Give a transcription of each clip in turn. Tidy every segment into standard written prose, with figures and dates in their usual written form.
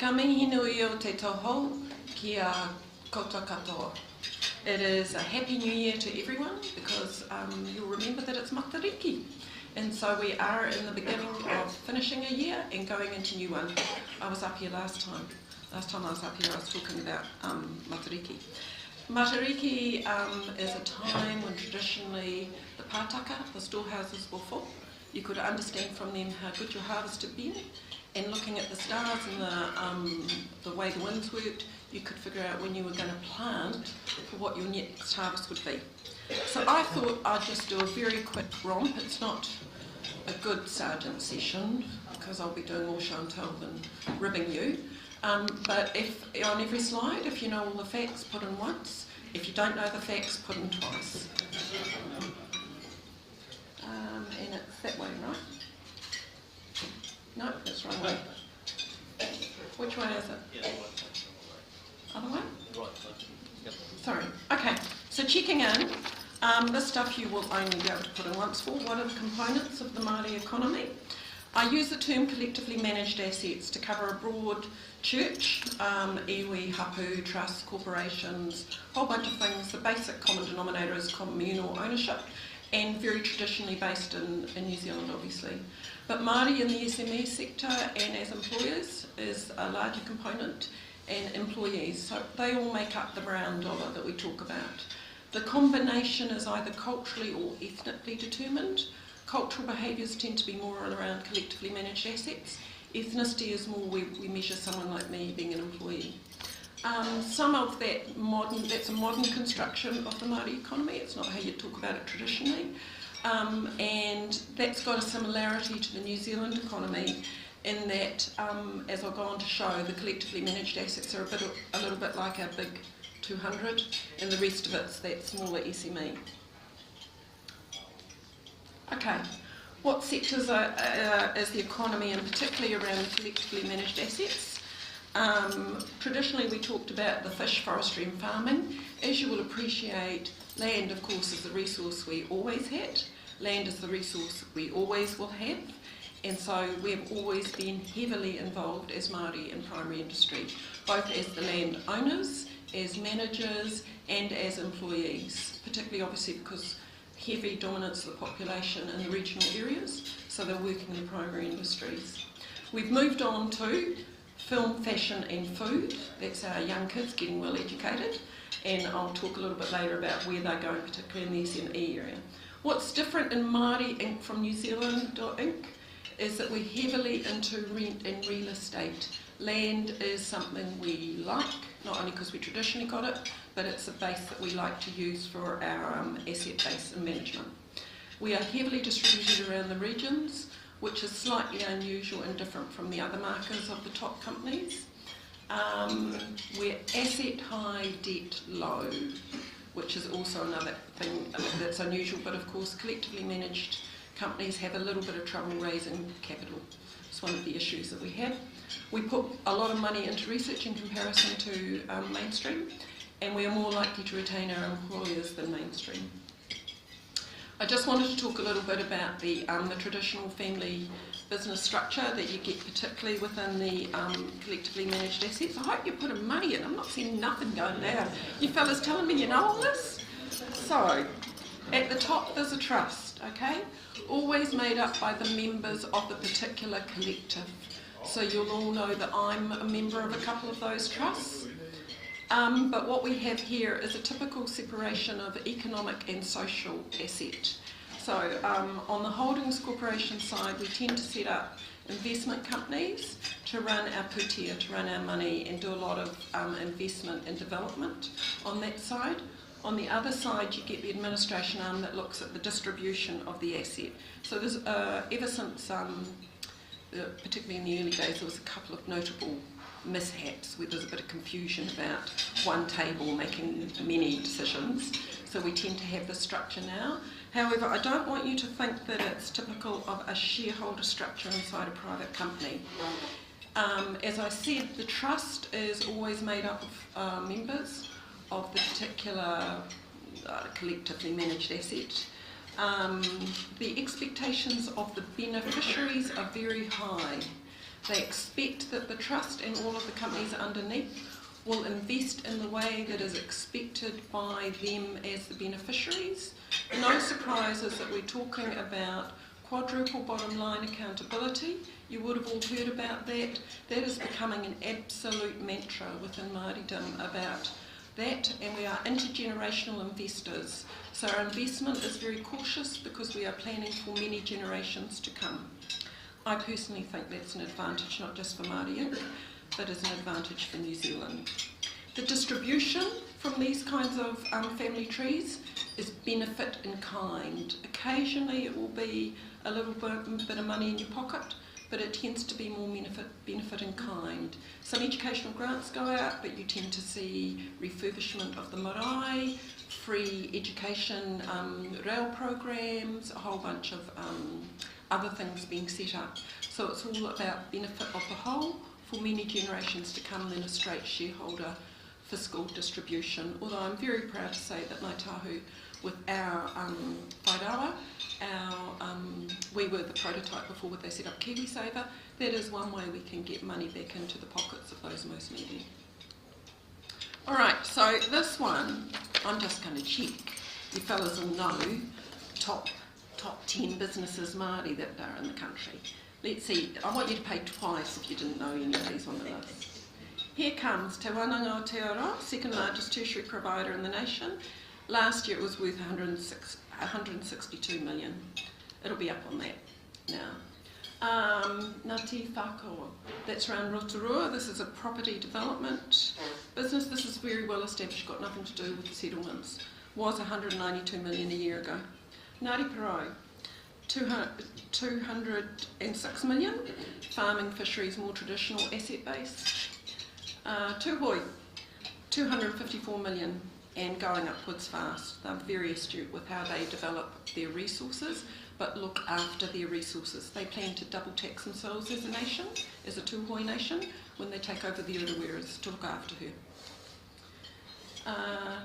Ka mihi nui o te toho kia koutou katoa. It is a happy new year to everyone because you'll remember that it's Matariki. And so we are in the beginning of finishing a year and going into a new one. I was up here last time. Last time I was up here I was talking about Matariki. Matariki is a time when traditionally the pātaka, the storehouses were full. You could understand from them how good your harvest had been, and looking at the stars and the way the winds worked, you could figure out when you were going to plant for what your next harvest would be. So I thought I'd just do a very quick romp. It's not a good sergeant session because I'll be doing more show and tell than ribbing you. But if on every slide, if you know all the facts, put in once. If you don't know the facts, put in twice. And it's that way, right? No, that's the wrong way. Which way is it? Other way? Sorry. Okay, so checking in. This stuff you will only be able to put in once for. What are the components of the Māori economy? I use the term collectively managed assets to cover a broad church, iwi, hapu, trusts, corporations, a whole bunch of things. The basic common denominator is communal ownership, and very traditionally based in New Zealand, obviously. But Māori in the SME sector and as employers is a larger component, and employees. So they all make up the brown dollar that we talk about. The combination is either culturally or ethnically determined. Cultural behaviours tend to be more around collectively managed assets. Ethnicity is more where we measure someone like me being an employee. Some of that's a modern construction of the Māori economy. It's not how you talk about it traditionally. And that's got a similarity to the New Zealand economy in that, as I'll go on to show, the collectively managed assets are a little bit like our big 200, and the rest of it's that smaller SME. Okay, what sectors is the economy, and particularly around collectively managed assets? Traditionally we talked about the fish, forestry and farming. As you will appreciate, land of course is the resource we always had. Land is the resource we always will have, and so we've always been heavily involved as Māori in primary industry, both as the land owners, as managers and as employees, particularly obviously because heavy dominance of the population in the regional areas, so they're working in the primary industries. We've moved on to film, fashion and food. That's our young kids getting well educated, and I'll talk a little bit later about where they're going, particularly in the SME area. What's different in Māori Inc. from New Zealand Inc. is that we're heavily into rent and real estate. Land is something we like, not only because we traditionally got it, but it's a base that we like to use for our asset base and management. We are heavily distributed around the regions, which is slightly unusual and different from the other markers of the top companies. We're asset high, debt low, which is also another thing that's unusual, but of course collectively managed companies have a little bit of trouble raising capital. It's one of the issues that we have. We put a lot of money into research in comparison to mainstream, and we are more likely to retain our employers than mainstream. I just wanted to talk a little bit about the traditional family business structure that you get particularly within the collectively managed assets. I hope you're putting money in. I'm not seeing nothing going down. You fellas telling me you know all this? So, at the top there's a trust, okay? Always made up by the members of the particular collective. So you'll all know that I'm a member of a couple of those trusts. But what we have here is a typical separation of economic and social asset. So on the holdings corporation side, we tend to set up investment companies to run our putia, to run our money and do a lot of investment and development on that side. On the other side, you get the administration arm that looks at the distribution of the asset. So there's, ever since, particularly in the early days, there was a couple of notable mishaps where there's a bit of confusion about one table making many decisions. So we tend to have this structure now. However, I don't want you to think that it's typical of a shareholder structure inside a private company. As I said, the trust is always made up of members of the particular collectively managed asset. The expectations of the beneficiaries are very high. They expect that the trust and all of the companies underneath will invest in the way that is expected by them as the beneficiaries. No surprises that we're talking about quadruple bottom line accountability. You would have all heard about that. That is becoming an absolute mantra within Māoridom about that, and we are intergenerational investors. So our investment is very cautious because we are planning for many generations to come. I personally think that's an advantage not just for Māori Inc, but as an advantage for New Zealand. The distribution from these kinds of family trees is benefit in kind. Occasionally it will be a little bit of money in your pocket, but it tends to be more benefit in kind. Some educational grants go out, but you tend to see refurbishment of the marae, free education rail programs, a whole bunch of other things being set up. So it's all about benefit of the whole for many generations to come than a straight shareholder fiscal distribution. Although I'm very proud to say that Ngāi Tahu, with our whairawa, we were the prototype before they set up KiwiSaver. That is one way we can get money back into the pockets of those most needy. Alright, so this one, I'm just going to check. You fellas all know top 10 businesses Māori that are in the country. Let's see, I want you to pay twice if you didn't know any of these on the list. Here comes Te Wānanga o Aotearoa, second largest tertiary provider in the nation. Last year it was worth 162 million. It'll be up on that now. Ngāti Whākoa, that's around Rotorua. This is a property development business. This is very well established, got nothing to do with the settlements. Was 192 million a year ago. Ngāti Porou, 206 million. Farming, fisheries, more traditional asset base. Tūhoi, 254 million and going upwards fast. They're very astute with how they develop their resources, but look after their resources. They plan to double tax themselves as a nation, as a Tūhoi nation, when they take over the Uruweras to look after her.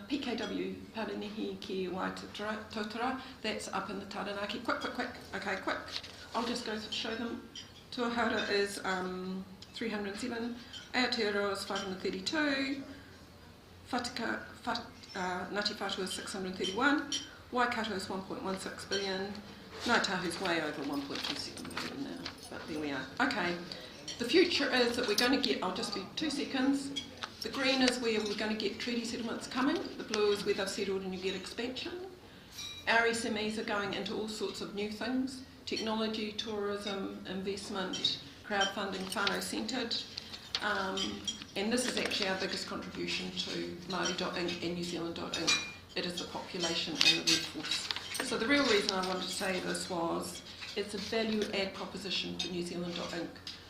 PKW, Parinihi Ki Waitotara, that's up in the Taranaki. Quick. Okay, quick. I'll just go show them. Tuahara is 307, Aotearoa is 532, Ngāti Whātua is 631, Waikato is 1.16 billion, Ngāi Tahu's way over 1.27 billion now, but there we are. Okay, the future is that we're going to get, I'll just do 2 seconds, the green is where we're going to get treaty settlements coming, the blue is where they've settled and you get expansion. Our SMEs are going into all sorts of new things, technology, tourism, investment, crowdfunding, whānau-centred, and this is actually our biggest contribution to Māori.inc and New Zealand.inc. It is the population and the workforce. So the real reason I wanted to say this was it's a value add proposition for New Zealand.inc,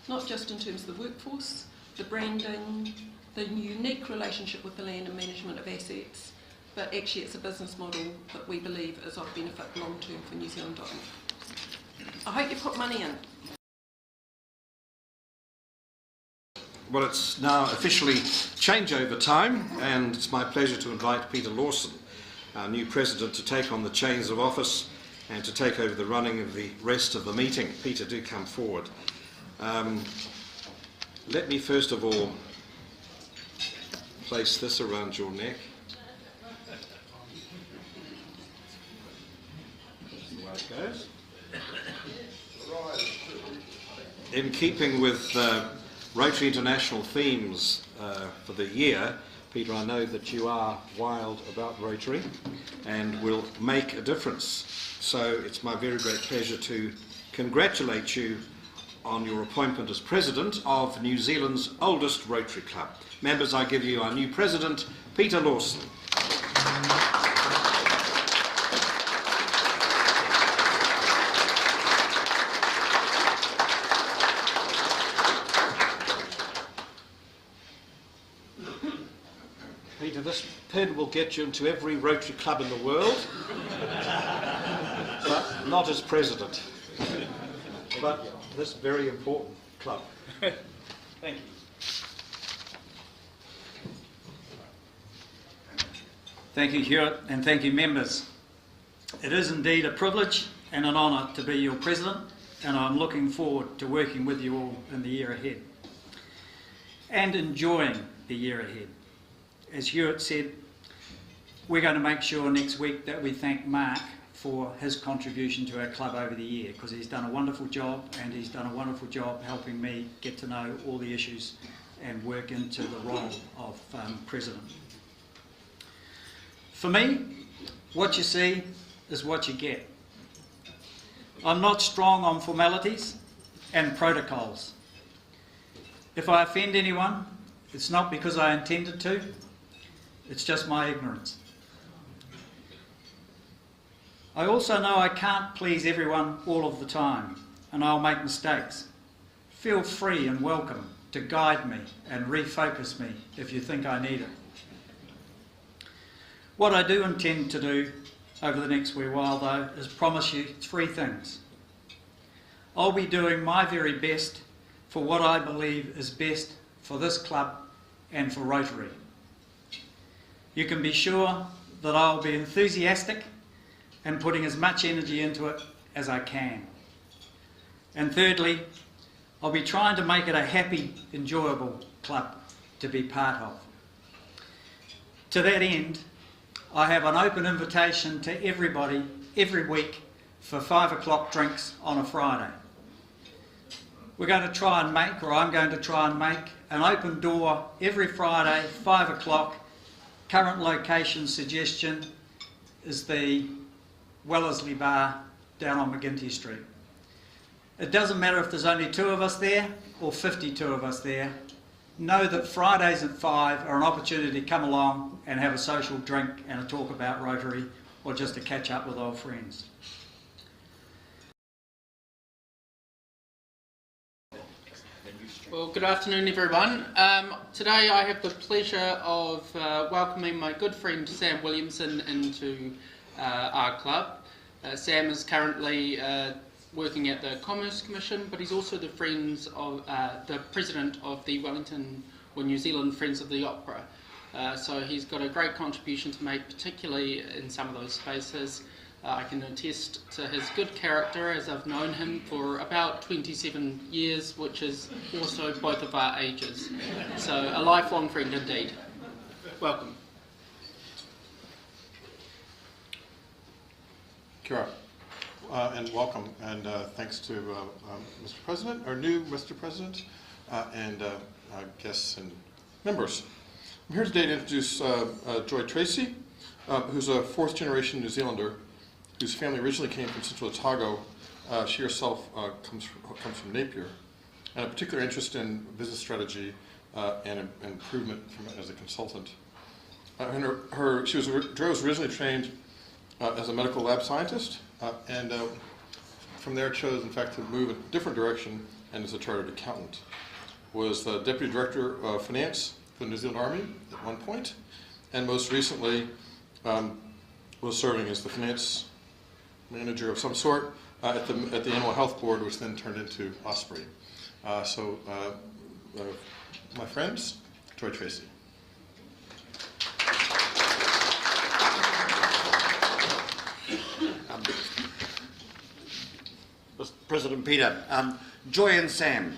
not just in terms of the workforce, the branding, the unique relationship with the land and management of assets, but actually it's a business model that we believe is of benefit long term for New Zealand.inc. I hope you put money in. Well, it's now officially changeover time, and it's my pleasure to invite Peter Lawson, our new president, to take on the chains of office and to take over the running of the rest of the meeting. Peter, do come forward. Let me first of all place this around your neck. That's the way it goes. In keeping with Rotary International themes for the year, Peter, I know that you are wild about Rotary and will make a difference. So it's my very great pleasure to congratulate you on your appointment as President of New Zealand's oldest Rotary Club. Members, I give you our new President, Peter Lawson. Peter, this pin will get you into every Rotary Club in the world, but not as President. But this very important club. Thank you. Thank you, Hewitt, and thank you, members. It is indeed a privilege and an honour to be your President and I'm looking forward to working with you all in the year ahead and enjoying the year ahead. As Hewitt said, we're going to make sure next week that we thank Mark for his contribution to our club over the year, because he's done a wonderful job, and he's done a wonderful job helping me get to know all the issues and work into the role of president. For me, what you see is what you get. I'm not strong on formalities and protocols. If I offend anyone, it's not because I intended to, it's just my ignorance. I also know I can't please everyone all of the time, and I'll make mistakes. Feel free and welcome to guide me and refocus me if you think I need it. What I do intend to do over the next wee while, though, is promise you 3 things. I'll be doing my very best for what I believe is best for this club and for Rotary. You can be sure that I'll be enthusiastic and putting as much energy into it as I can. And thirdly, I'll be trying to make it a happy, enjoyable club to be part of. To that end, I have an open invitation to everybody every week for 5 o'clock drinks on a Friday. We're going to try and make, or I'm going to try and make, an open door every Friday, 5 o'clock. Current location suggestion is the Wellesley Bar down on McGinty Street. It doesn't matter if there's only 2 of us there or 52 of us there. Know that Fridays at 5 are an opportunity to come along and have a social drink and a talk about Rotary, or just to catch up with old friends. Well, good afternoon everyone. Today I have the pleasure of welcoming my good friend Sam Williamson into our club. Sam is currently working at the Commerce Commission, but he's also the president of the Wellington or New Zealand Friends of the Opera. So he's got a great contribution to make, particularly in some of those spaces. I can attest to his good character, as I've known him for about 27 years, which is also both of our ages. So a lifelong friend indeed. Welcome. Kia ora, and welcome, and thanks to Mr. President, our new Mr. President, and guests and members. I'm here today to introduce Joy Tracey, who's a 4th generation New Zealander whose family originally came from Central Otago. She herself comes from Napier, and a particular interest in business strategy and improvement as a consultant. Joy was originally trained as a medical lab scientist, and from there chose, in fact, to move in a different direction, and as a chartered accountant. Was the Deputy Director of Finance for the New Zealand Army at one point, and most recently was serving as the finance manager of some sort at the Animal Health Board, which then turned into Osprey. My friends, Joy Tracey. Mr. President Peter, Joy and Sam,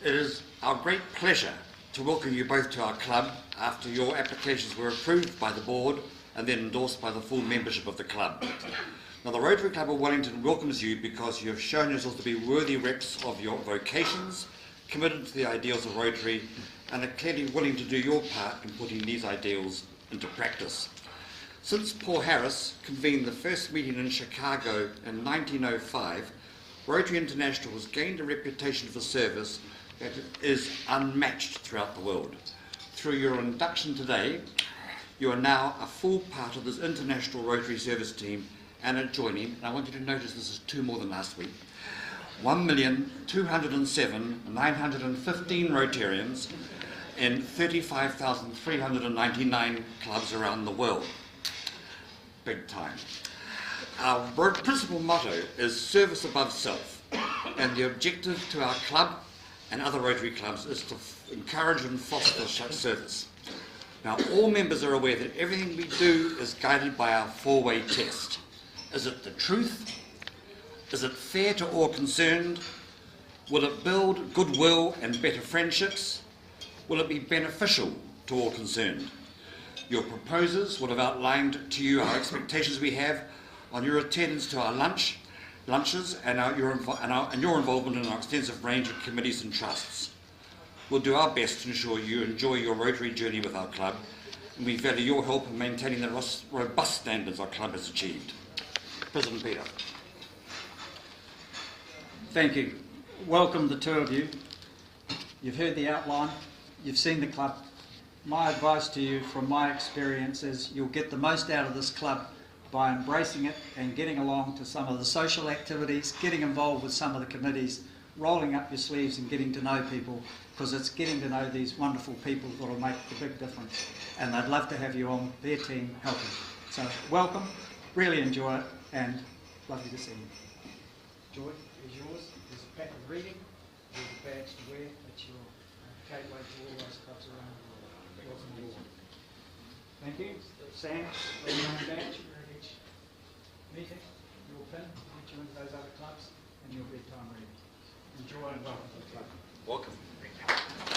it is our great pleasure to welcome you both to our club after your applications were approved by the board and then endorsed by the full membership of the club. Now, the Rotary Club of Wellington welcomes you because you have shown yourselves to be worthy reps of your vocations, committed to the ideals of Rotary, and are clearly willing to do your part in putting these ideals into practice. Since Paul Harris convened the first meeting in Chicago in 1905, Rotary International has gained a reputation for service that is unmatched throughout the world. Through your induction today, you are now a full part of this international Rotary service team and are joining, and I want you to notice this is 2 more than last week, 1,207,915 Rotarians in 35,399 clubs around the world. Big time. Our principal motto is service above self, and the objective to our club and other Rotary clubs is to encourage and foster such service. Now, all members are aware that everything we do is guided by our 4-way test. Is it the truth, Is it fair to all concerned? Will it build goodwill and better friendships? Will it be beneficial to all concerned? Your proposers would have outlined to you our expectations we have on your attendance to our lunches and your involvement in our extensive range of committees and trusts. We'll do our best to ensure you enjoy your Rotary journey with our club, and we value your help in maintaining the robust standards our club has achieved. President Peter. Thank you. Welcome, the two of you. You've heard the outline, you've seen the club. My advice to you from my experience is you'll get the most out of this club by embracing it and getting along to some of the social activities, getting involved with some of the committees, rolling up your sleeves and getting to know people, because it's getting to know these wonderful people that will make the big difference. And they'd love to have you on their team helping. So welcome, really enjoy it, and lovely to see you. Joy is yours. There's a pack of reading, there's a badge to wear. It's your gateway to all those clubs around the world. Welcome aboard. Thank you. Sam, wear your own badge at each meeting. Your pin, get you into those other clubs, and your bedtime reading. Enjoy and welcome to the club. Welcome.